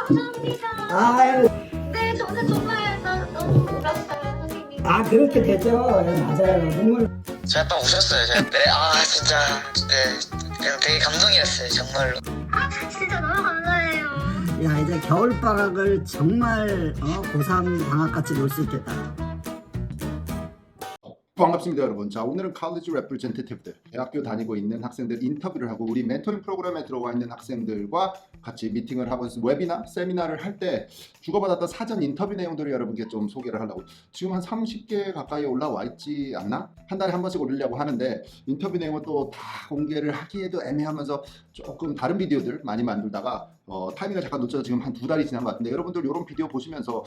감사합니다. 아유, 네, 저는 정말 너무 울었어요, 선생님. 그렇게 되죠. 예, 맞아요. 눈물. 제가 또 우셨어요. 제가 진짜 그냥 되게 감동이었어요, 정말로. 진짜 너무 감사해요. 야, 이제 겨울방학을 정말 고3 방학같이 놀 수 있겠다. 반갑습니다, 여러분. 자, 오늘은 college representative들, 대학교 다니고 있는 학생들 인터뷰를 하고 우리 멘토링 프로그램에 들어와 있는 학생들과 같이 미팅을 하고 웨비나, 세미나를 할 때 주고받았던 사전 인터뷰 내용들을 여러분께 좀 소개를 하려고. 지금 한 30개 가까이 올라와 있지 않나? 한 달에 한 번씩 올리려고 하는데 인터뷰 내용은 또 다 공개를 하기에도 애매하면서 조금 다른 비디오들 많이 만들다가 타이밍을 잠깐 놓쳐서 지금 한 2달이 지난 것 같은데, 여러분들 이런 비디오 보시면서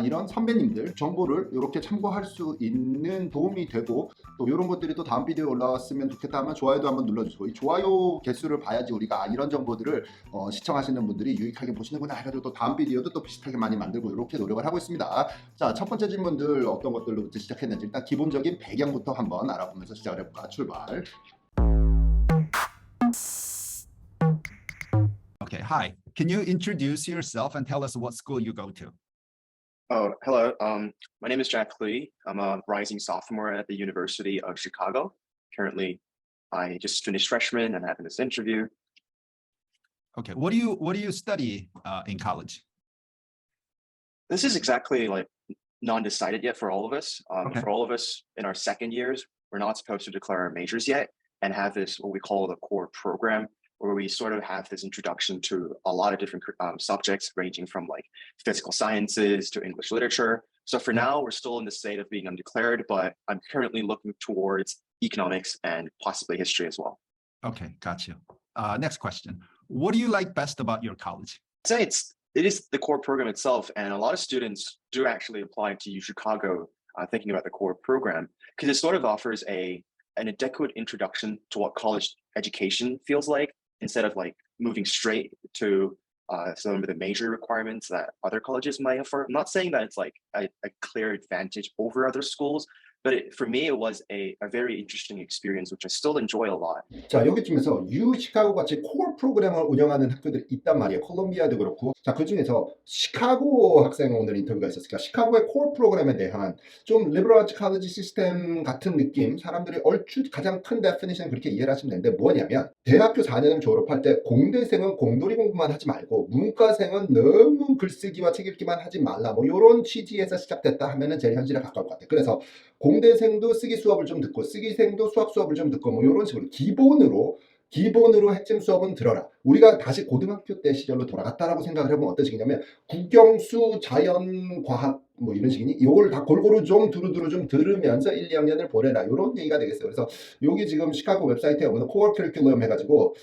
이런 선배님들 정보를 이렇게 참고할 수 있는 도움이 되고, 또 이런 것들이 또 다음 비디오에 올라왔으면 좋겠다 하면 좋아요도 한번 눌러주시고, 이 좋아요 개수를 봐야지 우리가 이런 정보들을 시청하시는 분들이 유익하게 보시는구나 해가지고 또 다음 비디오도 또 비슷하게 많이 만들고 이렇게 노력을 하고 있습니다. 자, 첫 번째 질문들 어떤 것들로부터 시작했는지 일단 기본적인 배경부터 한번 알아보면서 시작을 해볼까. 출발. Okay, hi. Can you introduce yourself and tell us what school you go to? Oh, hello. My name is Jack Lee. I'm a rising sophomore at the University of Chicago. Currently, I just finished freshman and having this interview. Okay, what do you study in college? This is exactly like non-decided yet for all of us. Okay. For all of us in our second years, we're not supposed to declare our majors yet and have this what we call the core program, where we sort of have this introduction to a lot of different subjects ranging from like physical sciences to English literature. So for now, we're still in the state of being undeclared, but I'm currently looking towards economics and possibly history as well. Okay, got you. Next question. What do you like best about your college? I'd say it is the core program itself, and a lot of students do actually apply to U Chicago thinking about the core program because it sort of offers an adequate introduction to what college education feels like, instead of like moving straight to some of the major requirements that other colleges might offer. I'm not saying that it's like a clear advantage over other schools, but for me, it was a very interesting experience, which I still enjoy a lot. 자, 여기쯤에서 U 시카고 같이 코어 프로그램을 운영하는 학교들이 있단 말이에요. 콜롬비아도 그렇고. 자, 그 중에서 시카고 학생 오늘 인터뷰가 있었으니까 시카고의 코어 프로그램에 대한 좀 리버럴 아츠 칼리지 시스템 같은 느낌, 사람들이 얼추 가장 큰 데피니션 그렇게 이해를 하시면 되는데, 뭐냐면 대학교 4년을 졸업할 때 공대생은 공돌이 공부만 하지 말고 문과생은 너무 글쓰기와 책 읽기만 하지 말라, 뭐 이런 취지에서 시작됐다 하면은 제일 현실에 가까울 것 같아요. 그래서 공대생도 쓰기 수업을 좀 듣고 쓰기생도 수학 수업을 좀 듣고 뭐 이런 식으로 기본으로 핵심 수업은 들어라. 우리가 다시 고등학교 때 시절로 돌아갔다라고 생각을 해보면 어떤 식이냐면 국영수, 자연, 과학 뭐 이런 식이니 이걸 다 골고루 좀 두루두루 좀 들으면서 1, 2학년을 보내라, 이런 얘기가 되겠어요. 그래서 여기 지금 시카고 웹사이트에 보면 코어 커리큘럼 해가지고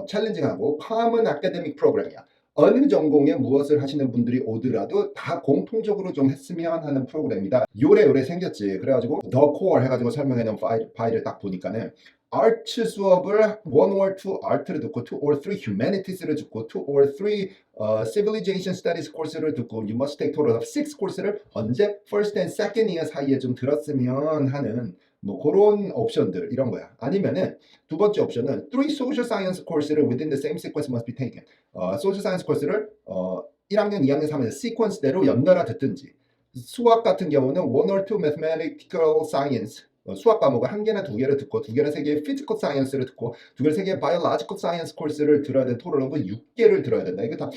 챌린징하고 커먼 아카데믹 프로그램이야. 어느 전공에 무엇을 하시는 분들이 오더라도 다 공통적으로 좀 했으면 하는 프로그램이다. 요래 생겼지. 그래가지고 더 코어 해가지고 설명해놓은 파일을 딱 보니까는 아트 수업을 1 or 2 아트를 듣고 2 or 3 humanities를 듣고 2 or 3 civilization studies 코스를 듣고 you must take total of 6 코스를 언제 first and second year 사이에 좀 들었으면 하는 뭐 그런 옵션들 이런 거야. 아니면은 두 번째 옵션은 3 social science 코스를 within the same sequence must be taken. social science 코스를 1학년, 2학년, 3학년 시퀀스대로 연달아 듣든지, 수학 같은 경우는 1 or 2 mathematical science 수학 과목을 1개나 2개를 듣고 2개나 3개의 physical science를 듣고 2개나 3개의 biological science 코스를 들어야 되는 토tal of 6개를 들어야 된다. 이거 다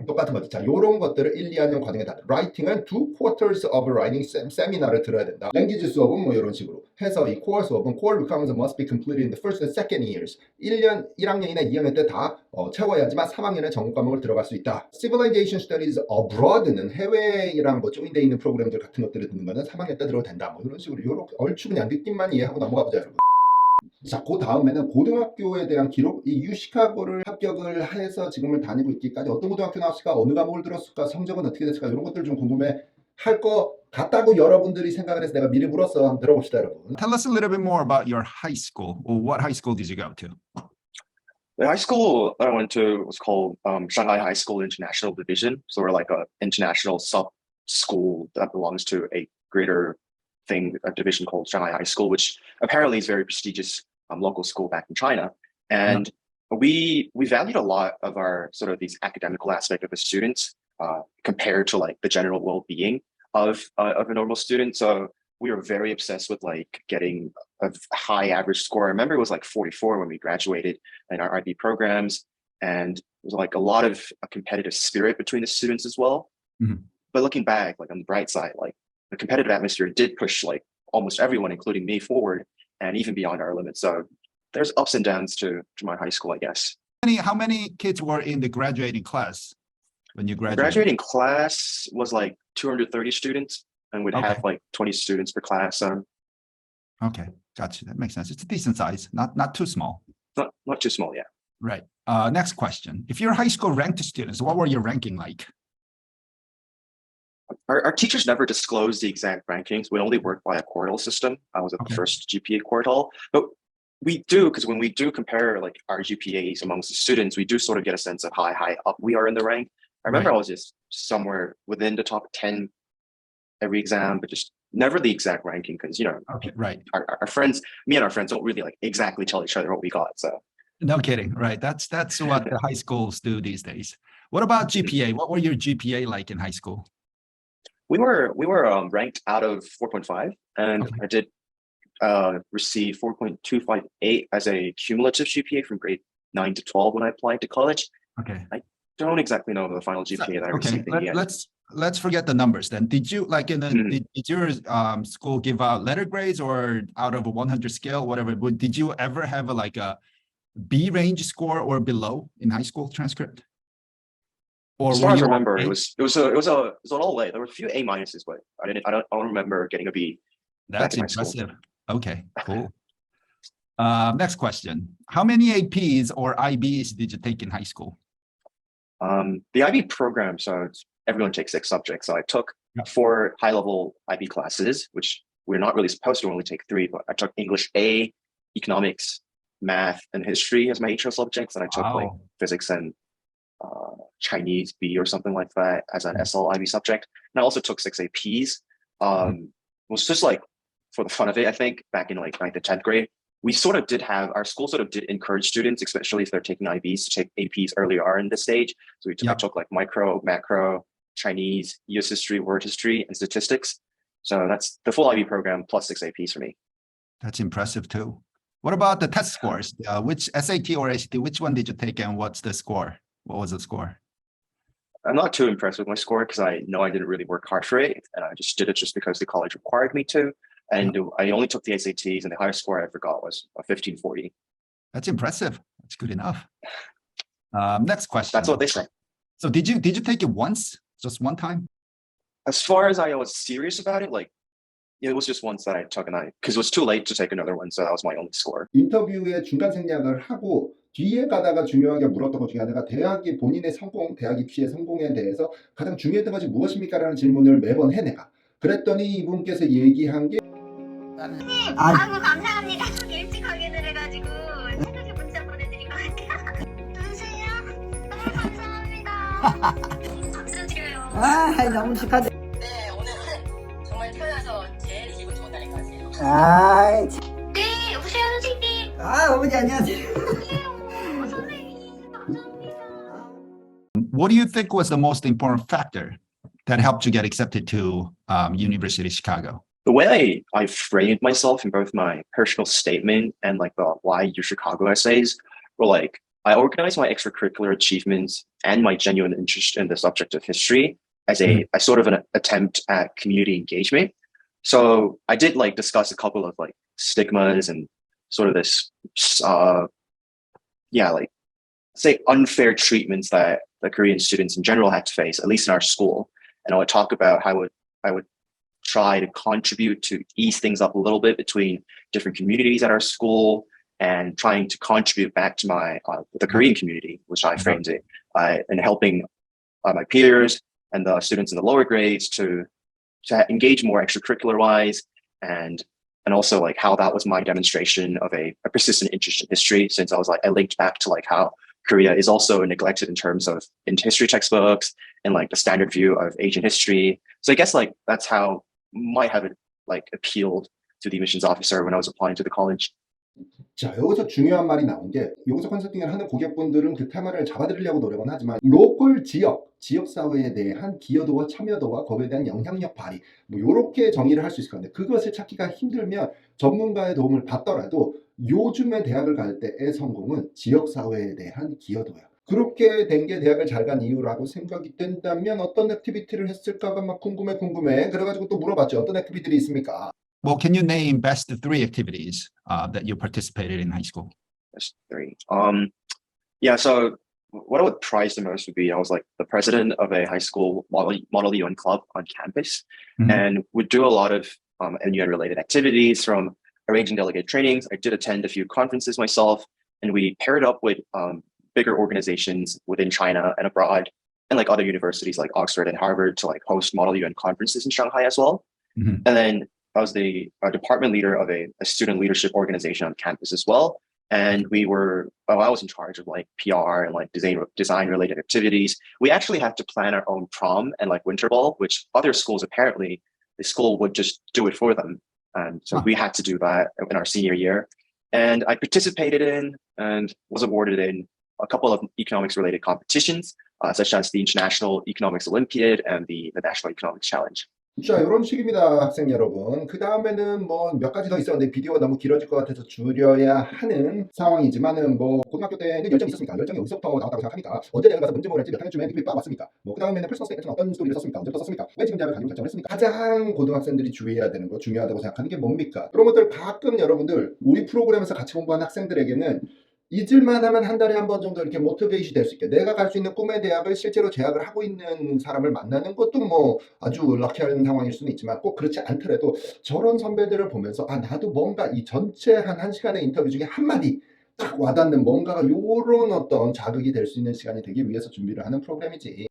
똑같은 거지. 자, 요런 것들을 1, 2학년 과정에 다. 라이팅은 2 quarters of writing 세미나를 들어야 된다. 랭귀지 수업은 뭐 이런 식으로 해서 이 코어 수업은 core requirements must be completed in the first and second years. 1학년이나 2학년 때 다 채워야지만 3학년에 전공 과목을 들어갈 수 있다. civilization studies abroad는 해외랑 뭐 조인되어 있는 프로그램들 같은 것들을 듣는 거는 3학년 때 들어도 된다. 뭐 이런 식으로 요렇게 얼추 그냥 느낌만 이해하고 넘어가 보자, 여러분. 자, 그 다음에는 고등학교에 대한 기록, 이 유시카고를 합격을 해서 지금을 다니고 있기까지 어떤 고등학교 나왔을까, 어느 과목을 들었을까, 성적은 어떻게 됐을까, 이런 것들 좀 궁금해 할 것 같다고 여러분들이 생각을 해서 내가 미리 물었어. 한번 들어봅시다, 여러분. Tell us a little bit more about your high school. Or what high school did you go to? The high school that I went to was called Shanghai High School International Division. So we're like an international sub school that belongs to a greater thing, a division called Shanghai High School, which apparently is very prestigious local school back in China. And we valued a lot of our sort of these academical aspect of the students compared to like the general well-being of a normal student. So we were very obsessed with like getting a high average score. I remember it was like 44 when we graduated in our IB programs, and it was like a lot of a competitive spirit between the students as well. Mhm. But looking back, like on the bright side, like the competitive atmosphere did push like almost everyone, including me, forward and even beyond our limits. So there's ups and downs to my high school, I guess. How many kids were in the graduating class when you The graduated? graduating class was like 230 students, and would Okay. have like 20 students per class. So Okay, gotcha. That makes sense. It's a decent size, not too small. not too small, yeah. Right. Next question. If you're high school ranked students, what were your ranking like? Our teachers never disclosed the exact rankings. We only worked by a quartile system. I was at Okay. the first GPA quartile, but we do, because when we do compare like our GPAs amongst the students, we do sort of get a sense of how high up we are in the rank. I remember Right. I was just somewhere within the top 10 every exam, but just never the exact ranking, because Okay, right. our friends, me and our friends don't really like exactly tell each other what we got. So No kidding. Right. That's what the high schools do these days. What about GPA? What were your GPA like in high school? we were ranked out of 4.5, and Okay. I did receive 4.258 as a cumulative GPA from grade 9 to 12 when I applied to college. Okay. Don't exactly know the final GPA that I Okay. received in the end. Let's forget the numbers then. Did you like in the Mhm. did your school give out letter grades, or out of a 100 scale, whatever? Did you ever have a B range score or below in high school transcript? Or As were far as I you remember, A? it was an all A. There were a few A minuses, but I don't remember getting a B. That's in high school. impressive. Okay, cool. Next question. How many APs or IBs did you take in high school? The IB program, so everyone takes 6 subjects. So I took Yeah. 4 high-level IB classes, which we're not really supposed to only take 3, but I took English A, economics, math, and history as my HL subjects, and I took like Wow. physics and Chinese B or something like that as an Mhm. SL IB subject. And I also took 6 APs. It was just like for the fun of it, I think, back in like 9th and 10th grade. We sort of did have, our school sort of did encourage students, especially if they're taking IBs, to take APs earlier on in this stage. So I Yep. took like micro, macro, Chinese, US history, world history, and statistics. So that's the full IB program plus 6 APs for me. That's impressive too. What about the test scores? Which SAT or ACT, which one did you take and what's the score? What was the score? I'm not too impressed with my score because I know I didn't really work hard for it, and I just did it just because the college required me to. And I only took the SATs, and the highest score I ever got was a 1540. That's impressive. That's good enough. Next question. That's what they say. So did you take it once? Just one time? As far as I was serious about it, like it was just once that I took, and because it was too late to take another one, so that was my only score. 인터뷰의 중간 생략을 하고 뒤에 가다가 중요하게 물었던 것 중에 하나가 대학이 본인의 성공, 대학 입시의 성공에 대해서 가장 중요했던 것이 무엇입니까? 라는 질문을 매번 해내가. 그랬더니 이분께서 얘기한 게 아이고 감사합니다. 일찍 확인을 해가지고 새벽에 문자 보내드린 것 같아요. 누구세요? 너무 감사합니다. 박수 드려요. 아, 너무 축하드. 네, 오늘은 정말 태어나서 제일 기분 좋은 날인 것 같아요. 아, 네, 여보세요 선생님. 어머니 안녕하세요. 선생님 감사합니다. What do you think was the most important factor that helped you get accepted to University of Chicago? The way I framed myself in both my personal statement and like the Why You Chicago essays were like, I organized my extracurricular achievements and my genuine interest in the subject of history as a sort of an attempt at community engagement. So I did like discuss a couple of like stigmas and sort of this, like say unfair treatments that the Korean students in general had to face, at least in our school. And I would talk about how I would try to contribute to ease things up a little bit between different communities at our school, and trying to contribute back to the Korean community, which I framed it, and helping my peers and the students in the lower grades to engage more extracurricular wise, and also like how that was my demonstration of a persistent interest in history, since I linked back to like how Korea is also neglected in terms of in history textbooks and like the standard view of Asian history. So I guess like that's how might have it like appealed to the admissions officer when I was applying to the college. 자, 여기서 중요한 말이 나온 게 여기서 컨설팅을 하는 고객분들은 그 테마를 잡아드리려고 노력은 하지만 로컬 지역사회에 대한 기여도와 참여도와 거기에 대한 영향력 발휘 뭐 이렇게 정의를 할 수 있을 건데 그것을 찾기가 힘들면 전문가의 도움을 받더라도 요즘의 대학을 갈 때의 성공은 지역사회에 대한 기여도야. 그렇게 된 게 대학을 잘 간 이유라고 생각이 된다면 어떤 액티비티를 했을까가 막 궁금해 그래가지고 또 물어봤죠. 어떤 액티비티들이 있습니까? Well, can you name best three activities that you participated in high school? There's three. Yeah, so what I would prize the most would be I was like the president of a high school model UN club on campus, and would do a lot of UN related activities from arranging delegate trainings. I did attend a few conferences myself, and we paired up with bigger organizations within China and abroad, and like other universities like Oxford and Harvard to like host model UN conferences in Shanghai as well. And then I was the department leader of a student leadership organization on campus as well. And I was in charge of like PR and like design related activities. We actually had to plan our own prom and like winter ball, which other schools apparently the school would just do it for them. And so we had to do that in our senior year. And I participated in and was awarded in a couple of economics related competitions, such as the International Economics Olympiad and the National Economics Challenge. 자, 이런 식입니다, 학생 여러분. 그 다음에는 뭐 몇 가지 더 있었는데 비디오가 너무 길어질 것 같아서 줄여야 하는 상황이지만은 뭐 고등학교 때는 열정이 있었습니까? 열정이 어디서부터 나왔다고 생각합니까? 언제 대학을 가서 뭔지 모를지 몇 학년쯤에 디그리 왔습니까? 뭐 그 다음에는 퍼스널 스테이트는 어떤 스토리를 썼습니까? 언제부터 썼습니까? 왜 지금 대학을 가기로 결정을 했습니까? 가장 고등학생들이 주의해야 되는 거, 중요하다고 생각하는 게 뭡니까? 그런 것들 가끔 여러분들 우리 프로그램에서 같이 공부하는 학생들에게는 잊을만 하면 한 달에 한 번 정도 이렇게 모티베이션이 될 수 있게 내가 갈 수 있는 꿈의 대학을 실제로 재학을 하고 있는 사람을 만나는 것도 뭐 아주 럭키한 상황일 수는 있지만 꼭 그렇지 않더라도 저런 선배들을 보면서 아 나도 뭔가 이 전체 한 1시간의 인터뷰 중에 한마디 딱 와닿는 뭔가가 요런 어떤 자극이 될 수 있는 시간이 되기 위해서 준비를 하는 프로그램이지.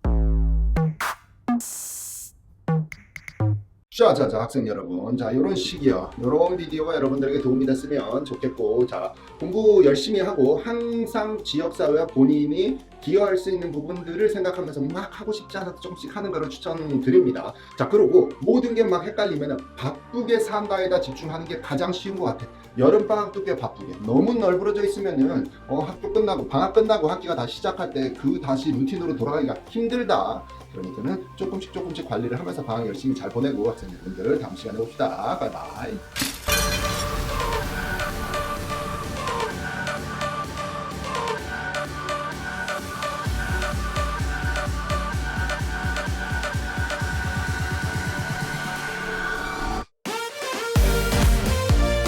자, 학생 여러분. 자, 요런 식이요. 요런 비디오가 여러분들에게 도움이 됐으면 좋겠고, 자, 공부 열심히 하고 항상 지역사회와 본인이 기여할 수 있는 부분들을 생각하면서 막 하고 싶지 않아도 조금씩 하는 거를 추천드립니다. 자, 그리고 모든 게 막 헷갈리면 바쁘게 산다에다 집중하는 게 가장 쉬운 것 같아. 여름방학도 꽤 바쁘게. 너무 널브러져 있으면은 학교 끝나고 방학 끝나고 학기가 다시 시작할 때 그 다시 루틴으로 돌아가기가 힘들다. 그러니까는 조금씩 관리를 하면서 방학 열심히 잘 보내고 학생분들 다음 시간에 봅시다. 바이바이.